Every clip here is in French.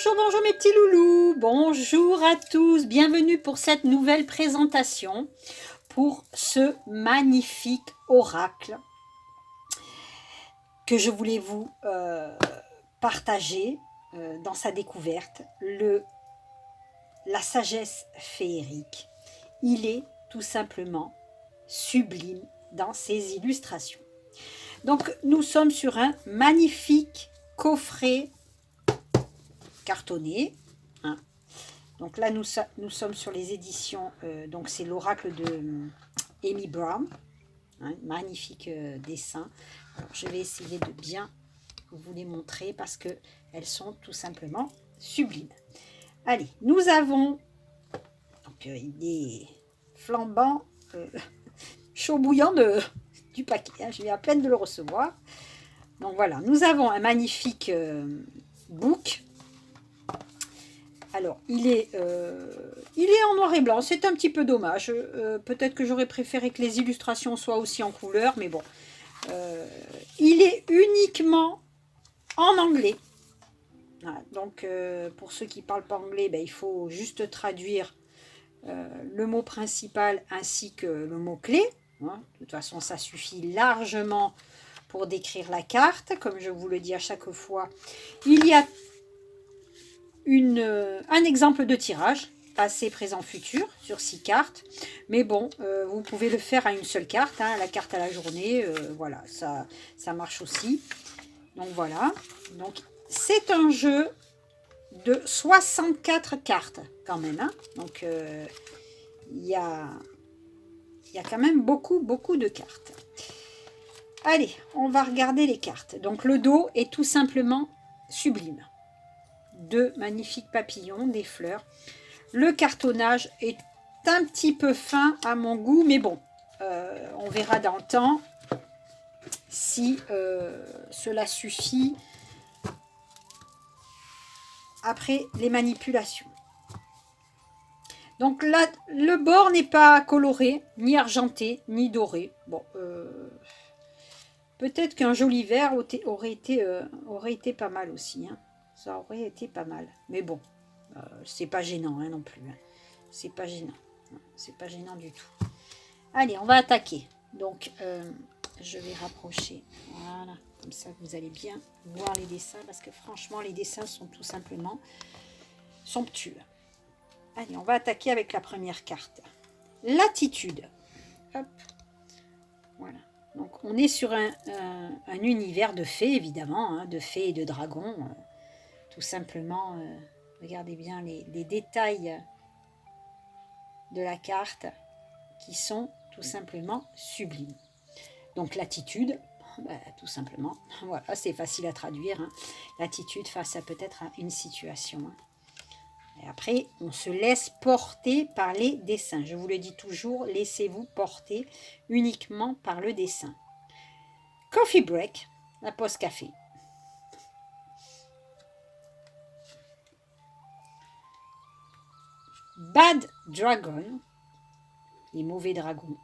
Bonjour, bonjour mes petits loulous, bonjour à tous, bienvenue pour cette nouvelle présentation pour ce magnifique oracle que je voulais vous partager dans sa découverte, la sagesse féerique. Il est tout simplement sublime dans ses illustrations. Donc nous sommes sur un magnifique coffret cartonné. Hein. Donc là, nous sommes sur les éditions, donc c'est l'oracle de Amy Brown. Hein, magnifique dessin. Alors, je vais essayer de bien vous les montrer parce qu'elles sont tout simplement sublimes. Allez, nous avons donc, des flambants chaud bouillant du paquet. Hein, je viens à peine de le recevoir. Donc voilà, nous avons un magnifique book. Alors, il est en noir et blanc, c'est un petit peu dommage. Peut-être que j'aurais préféré que les illustrations soient aussi en couleur, mais bon. Il est uniquement en anglais. Voilà, donc, pour ceux qui ne parlent pas anglais, ben, il faut juste traduire le mot principal ainsi que le mot-clé. Hein. De toute façon, ça suffit largement pour décrire la carte. Comme je vous le dis à chaque fois, il y a un exemple de tirage, passé, présent, futur, sur 6 cartes. Mais bon, vous pouvez le faire à une seule carte, hein, la carte à la journée, voilà, ça marche aussi. Donc voilà, donc c'est un jeu de 64 cartes quand même. Hein. Donc il y a quand même beaucoup de cartes. Allez, on va regarder les cartes. Donc le dos est tout simplement sublime. Deux magnifiques papillons, des fleurs. Le cartonnage est un petit peu fin à mon goût, mais bon, on verra dans le temps si cela suffit après les manipulations. Donc là, le bord n'est pas coloré, ni argenté, ni doré. Bon, peut-être qu'un joli vert aurait été pas mal aussi. Hein. Ça aurait été pas mal. Mais bon, c'est pas gênant hein, non plus. Hein. C'est pas gênant. C'est pas gênant du tout. Allez, on va attaquer. Donc, je vais rapprocher. Voilà. Comme ça, vous allez bien voir les dessins. Parce que franchement, les dessins sont tout simplement somptueux. Allez, on va attaquer avec la première carte. L'attitude. Hop. Voilà. Donc, on est sur un univers de fées, évidemment, hein, de fées et de dragons. Tout simplement, regardez bien les détails de la carte qui sont tout simplement sublimes. Donc, l'attitude, tout simplement, voilà, c'est facile à traduire. Hein, l'attitude face à peut-être une situation. Hein. Et après, on se laisse porter par les dessins. Je vous le dis toujours, laissez-vous porter uniquement par le dessin. Coffee break, la pause café. Bad dragon, les mauvais dragons.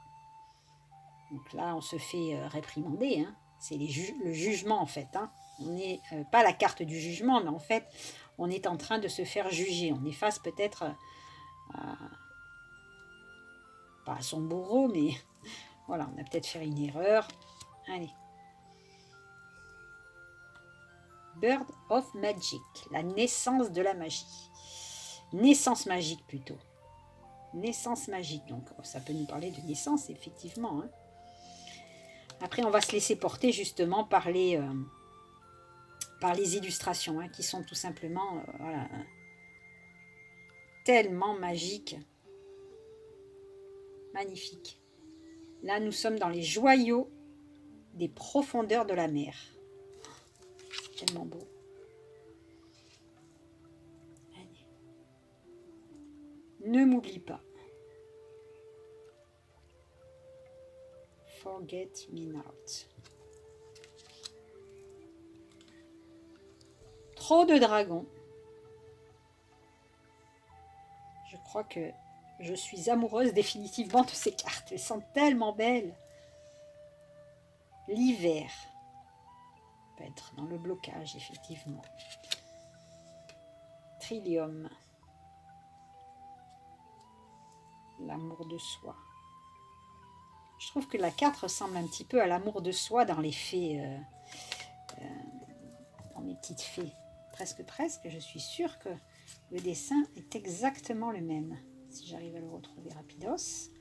Donc là, on se fait réprimander. Hein. C'est le jugement, en fait. Hein. On n'est pas la carte du jugement, mais en fait, on est en train de se faire juger. On est face peut-être pas à son bourreau, mais voilà, on a peut-être fait une erreur. Allez. Bird of Magic, la naissance de la magie. Naissance magique plutôt. Naissance magique, donc ça peut nous parler de naissance, effectivement. Hein. Après, on va se laisser porter justement par les illustrations, hein, qui sont tout simplement voilà, tellement magiques. Magnifiques. Là, nous sommes dans les joyaux des profondeurs de la mer. Tellement beau. Allez. Ne m'oublie pas. Forget me not. Trop de dragons. Je crois que je suis amoureuse définitivement de ces cartes. Elles sont tellement belles. L'hiver. Peut être dans le blocage, effectivement. Trillium. L'amour de soi. Je trouve que la carte ressemble un petit peu à l'amour de soi dans les fées, dans les petites fées. Presque, je suis sûre que le dessin est exactement le même. Si j'arrive à le retrouver rapidos.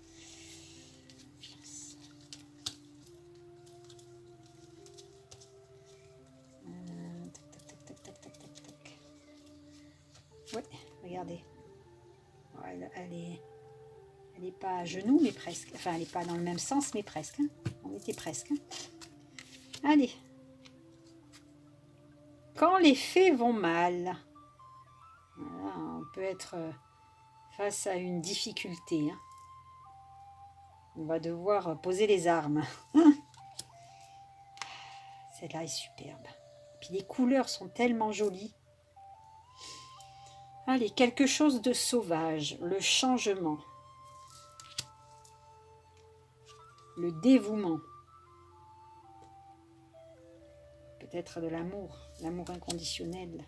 Ouais, regardez. Elle est pas à genoux, mais presque. Enfin, elle n'est pas dans le même sens, mais presque. Hein. On était presque. Hein. Allez. Quand les fées vont mal, voilà, on peut être face à une difficulté. Hein. On va devoir poser les armes. Celle-là est superbe. Puis les couleurs sont tellement jolies. Allez, quelque chose de sauvage, le changement, le dévouement, peut-être de l'amour, l'amour inconditionnel,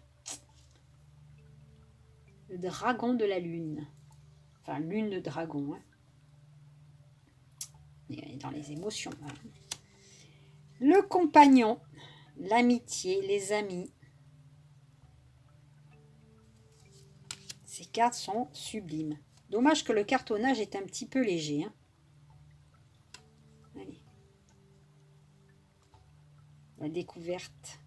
le dragon de la lune, enfin lune de dragon, hein. Et dans les émotions. Hein. Le compagnon, l'amitié, les amis. Ces cartes sont sublimes. Dommage que le cartonnage est un petit peu léger. Hein. Allez. La découverte.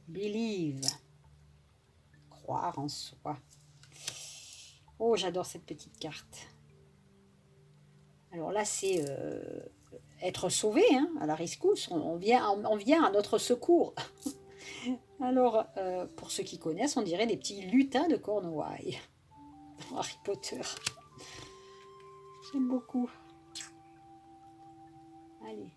Believe. Croire en soi. Oh, j'adore cette petite carte. Alors là, c'est être sauvé, hein, à la rescousse. On vient à notre secours. Alors, pour ceux qui connaissent, on dirait des petits lutins de Cornouailles dans Harry Potter. J'aime beaucoup. Allez.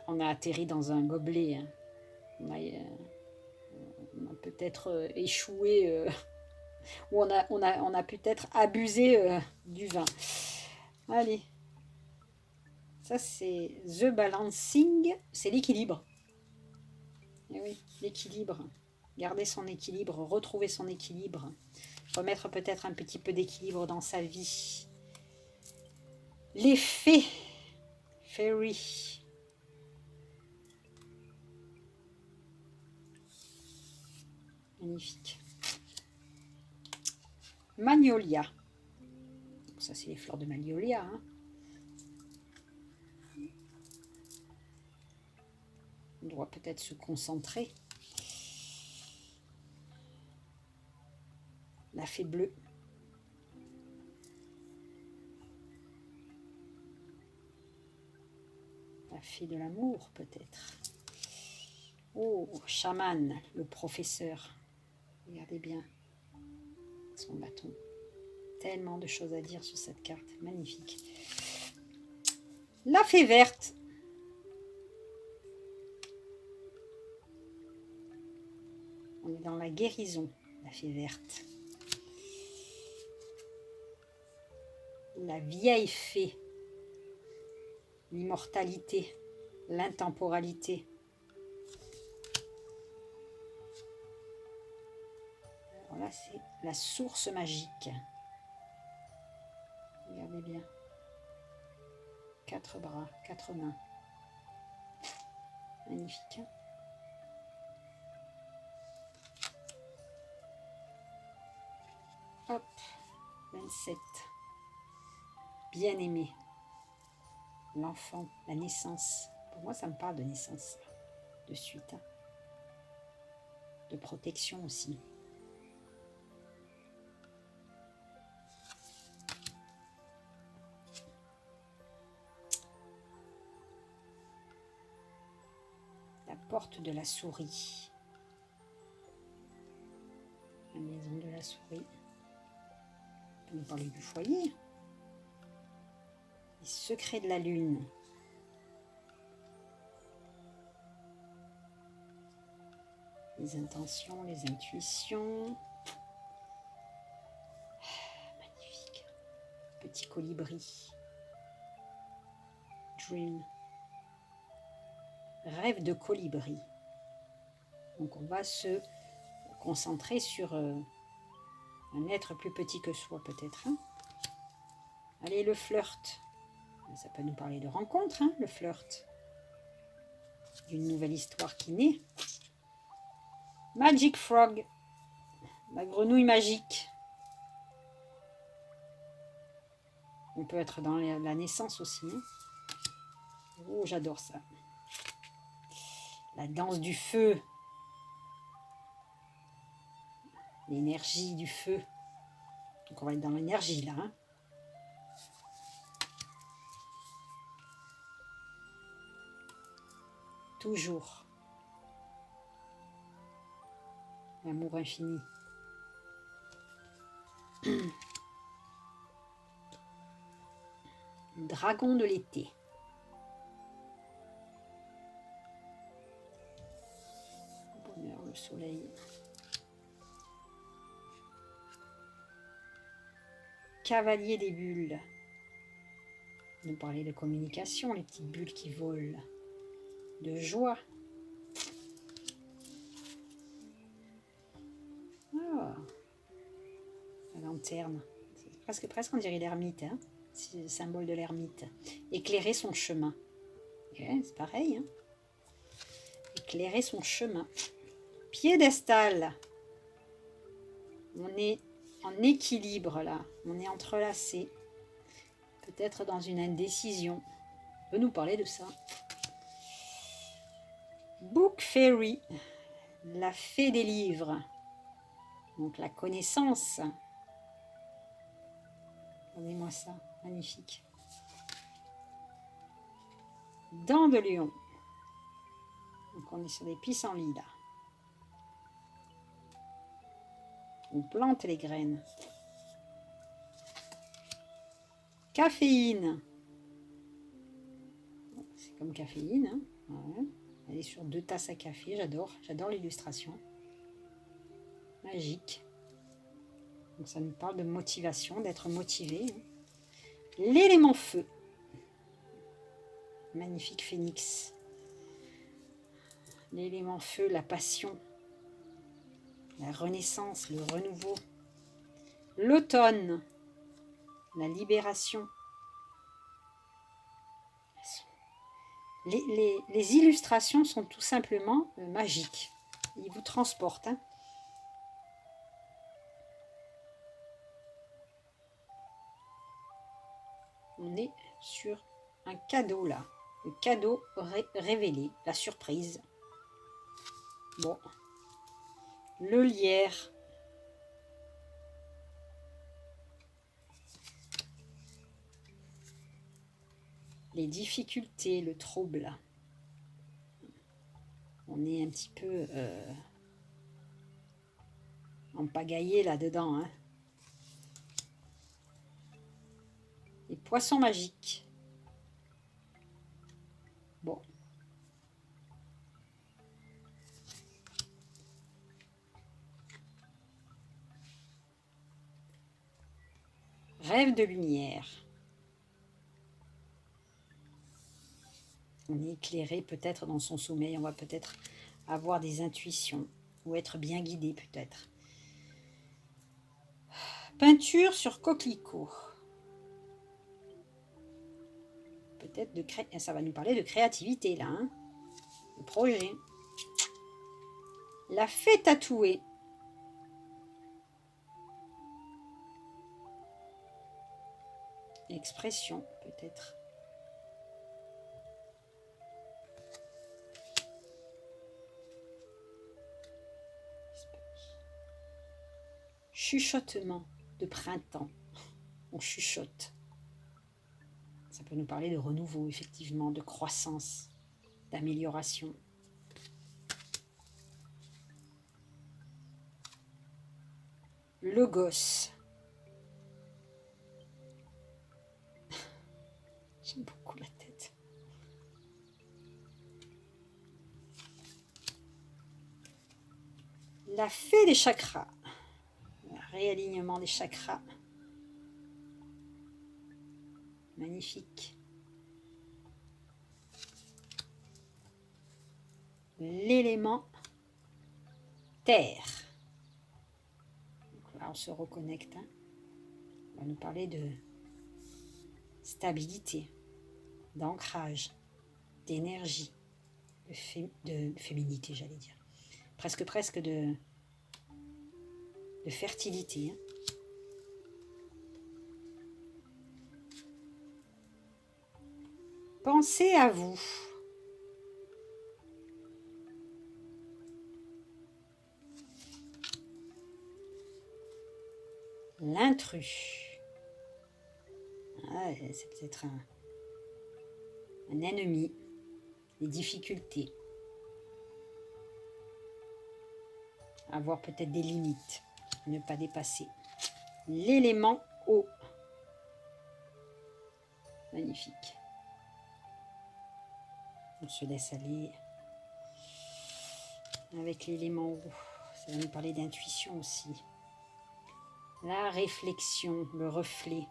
On a atterri dans un gobelet. Hein. On a peut-être échoué, ou on a peut-être abusé du vin. Allez. Ça, c'est The Balancing. C'est l'équilibre. Eh oui, l'équilibre. Garder son équilibre, retrouver son équilibre. Remettre peut-être un petit peu d'équilibre dans sa vie. Les fées. Fairy. Magnifique. Magnolia. Ça, c'est les fleurs de Magnolia. Hein. On doit peut-être se concentrer. La fée bleue. La fée de l'amour, peut-être. Oh, chaman, le professeur. Regardez bien son bâton. Tellement de choses à dire sur cette carte. Magnifique. La fée verte. On est dans la guérison, la fée verte. La vieille fée. L'immortalité. L'intemporalité. Alors là, c'est la source magique. Regardez bien. 4 bras, 4 mains. Magnifique. Hein. Hop, 27. Bien-aimé. L'enfant, la naissance. Pour moi, ça me parle de naissance, de suite. Hein. De protection aussi. La porte de la souris. La maison de la souris. On peut nous parler du foyer. Les secrets de la lune. Les intentions, les intuitions. Magnifique. Petit colibri. Daydream. Rêve de colibri. Donc on va se concentrer sur un être plus petit que soi peut-être. Hein. Allez, le flirt. Ça peut nous parler de rencontre, hein, le flirt. D'une nouvelle histoire qui naît. Magic Frog. La grenouille magique. On peut être dans la naissance aussi. Hein. Oh, j'adore ça. La danse du feu. L'énergie du feu. Donc on va être dans l'énergie là. Hein. Toujours. L'amour infini. Dragon de l'été. Bonheur, le soleil. Cavalier des bulles. Nous parler de communication, les petites bulles qui volent. De joie. Ah, la lanterne. Presque on dirait l'ermite. Hein. C'est le symbole de l'ermite. Éclairer son chemin. Ouais, c'est pareil. Hein. Éclairer son chemin. Piédestal. On est en équilibre là. On est entrelacé. Peut-être dans une indécision. On peut nous parler de ça. Book Fairy. La fée des livres. Donc la connaissance. Regardez-moi ça. Magnifique. Dents de lion. Donc on est sur des pissenlits là. On plante les graines. Caféine. C'est comme caféine. Hein. Ouais. Elle est sur 2 tasses à café. J'adore l'illustration. Magique. Donc ça nous parle de motivation, d'être motivé. Hein. L'élément feu. Magnifique phénix. L'élément feu, la passion. La renaissance, le renouveau. L'automne. La libération. Les illustrations sont tout simplement magiques. Ils vous transportent. Hein. On est sur un cadeau là. Le cadeau révélé. La surprise. Bon. Le lierre. Les difficultés, le trouble. On est un petit peu empagaillé là-dedans. Hein. Les poissons magiques. Bon. Rêve de lumière. On est éclairé peut-être dans son sommeil. On va peut-être avoir des intuitions ou être bien guidé peut-être. Peinture sur coquelicot. Peut-être ça va nous parler de créativité là. Hein, de projet. La fée tatouée. Expression peut-être. Chuchotement de printemps. On chuchote. Ça peut nous parler de renouveau, effectivement, de croissance, d'amélioration. Logos. J'aime beaucoup la tête. La fée des chakras. Le réalignement des chakras. Magnifique. l'élément terre. Donc là, on se reconnecte. Hein. On va nous parler de stabilité, d'ancrage, d'énergie, de féminité, j'allais dire. Presque de fertilité. Hein. Pensez à vous. L'intrus. Ah, c'est peut-être un ennemi. Les difficultés. Avoir peut-être des limites. Ne pas dépasser. L'élément eau. Magnifique. On se laisse aller avec l'élément eau. Ça va nous parler d'intuition aussi. La réflexion, le reflet.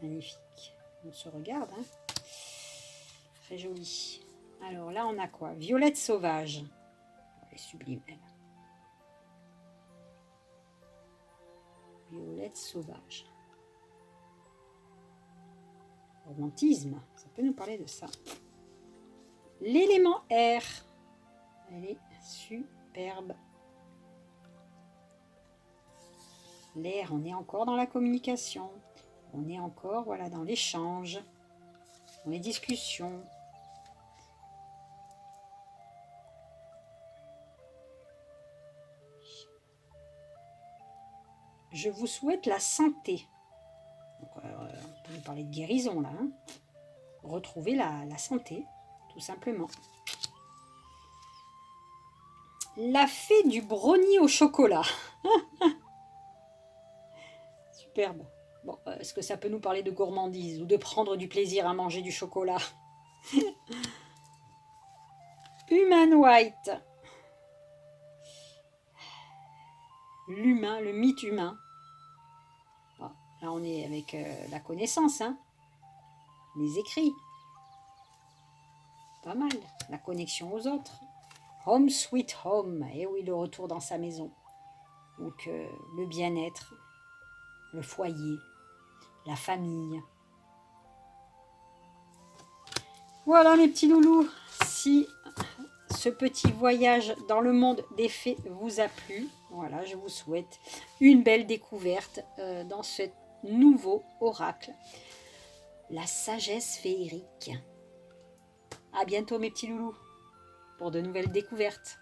Magnifique. On se regarde. Hein. Très joli. Alors là, on a quoi? Violette sauvage. Elle est sublime, elle. Violette sauvage. Romantisme, ça peut nous parler de ça. L'élément air. Elle est superbe. L'air, on est encore dans la communication. On est encore voilà, dans l'échange, dans les discussions. Je vous souhaite la santé. Donc, on peut nous parler de guérison là. Hein. Retrouver la santé, tout simplement. La fée du brownie au chocolat. Superbe. Bon, est-ce que ça peut nous parler de gourmandise ou de prendre du plaisir à manger du chocolat? Human White. L'humain, le mythe humain. Bon, là, on est avec la connaissance, hein. Les écrits. Pas mal. La connexion aux autres. Home sweet home. Et oui, le retour dans sa maison. Donc, le bien-être, le foyer, la famille. Voilà, mes petits loulous. Si ce petit voyage dans le monde des fées vous a plu, voilà, je vous souhaite une belle découverte dans ce nouveau oracle. La sagesse féerique. À bientôt, mes petits loulous, pour de nouvelles découvertes.